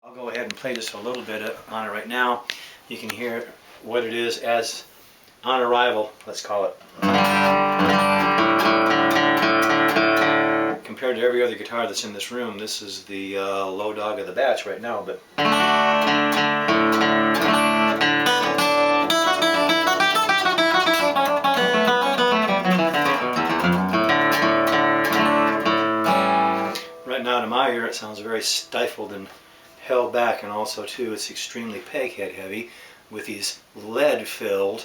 I'll go ahead and play just a little bit on it right now. You can hear what it is as on arrival, let's call it. Compared to every other guitar that's in this room, this is the low dog of the batch right now. But right now, to my ear, it sounds very stifled and held back, and also too it's extremely peg head heavy with these lead-filled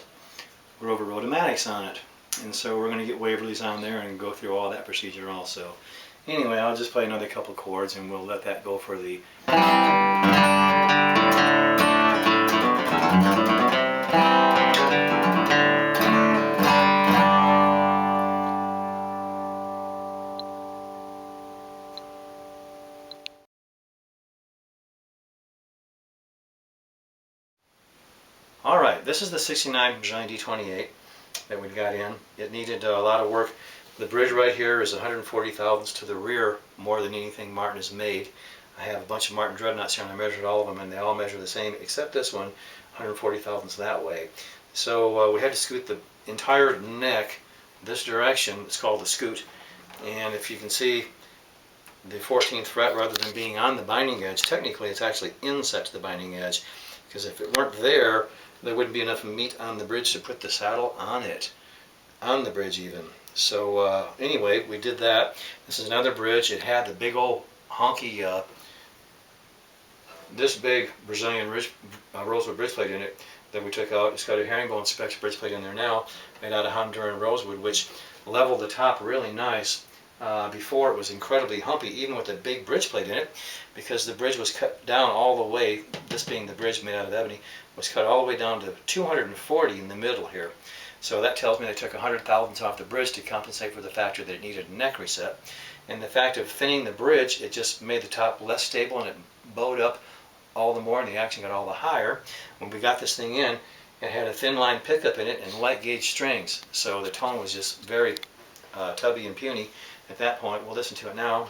Rover Rotomatics on it. And so we're going to get Waverleys on there and go through all that procedure also. Anyway, I'll just play another couple chords and we'll let that go for the Alright, this is the 69 Brazilian D-28 that we got in. It needed a lot of work. The bridge right here is 140 thousandths to the rear more than anything Martin has made. I have a bunch of Martin dreadnoughts here and I measured all of them and they all measure the same except this one, 140 thousandths that way. So we had to scoot the entire neck this direction. It's called the scoot. And if you can see the 14th fret, rather than being on the binding edge, technically it's actually inset to the binding edge, because if it weren't there, there wouldn't be enough meat on the bridge to put the saddle on it, on the bridge even. So anyway, we did that. This is another bridge. It had the big old honky, this big Brazilian rosewood bridge plate in it that we took out. It's got a herringbone specs bridge plate in there now, made out of Honduran rosewood, which leveled the top really nice. Before it was incredibly humpy, even with a big bridge plate in it, because the bridge was cut down all the way, this being the bridge made out of ebony, was cut all the way down to 240 in the middle here. So that tells me they took 100 thousandths off the bridge to compensate for the factor that it needed a neck reset. And the fact of thinning the bridge, it just made the top less stable and it bowed up all the more and the action got all the higher. When we got this thing in, it had a thin line pickup in it and light gauge strings. So the tone was just very tubby and puny. At that point, we'll listen to it now.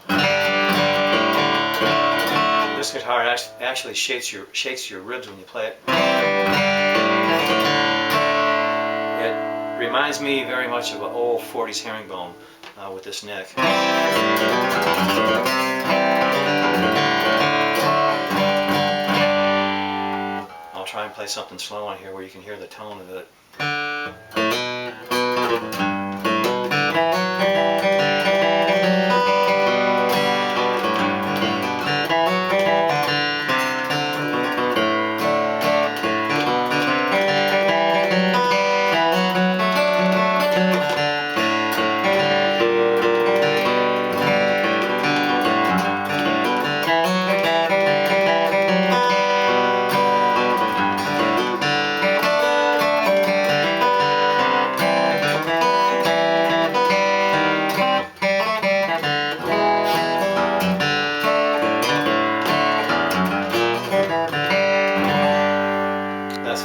This guitar actually shakes your ribs when you play it. It reminds me very much of an old 40s herringbone with this neck. I'll try and play something slow on here where you can hear the tone of it.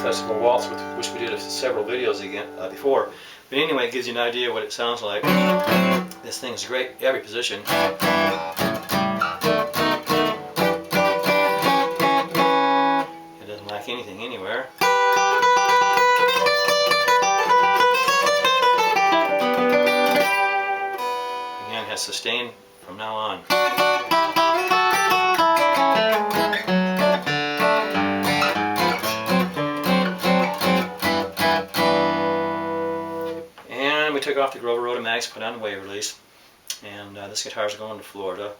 Festival Waltz, which we did several videos before. But anyway, it gives you an idea what it sounds like. This thing's great, every position. It doesn't lack anything anywhere. Again, it has sustain from now on. We took off the Rover Rotomatics, put on the Waverleys, and this guitar is going to Florida.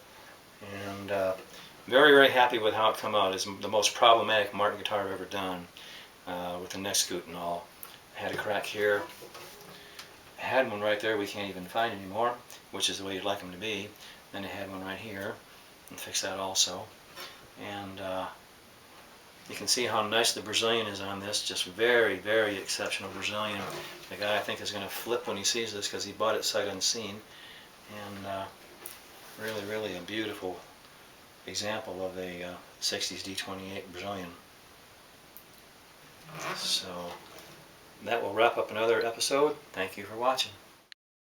And very, very happy with how it come out. It's the most problematic Martin guitar I've ever done, with the neck scoot and all. I had a crack here. I had one right there we can't even find anymore, which is the way you'd like them to be. Then I had one right here, and fixed that also. And you can see how nice the Brazilian is on this. Just very, very exceptional Brazilian. The guy, I think, is going to flip when he sees this because he bought it sight unseen. And really, really a beautiful example of a 60s D-28 Brazilian. So that will wrap up another episode. Thank you for watching.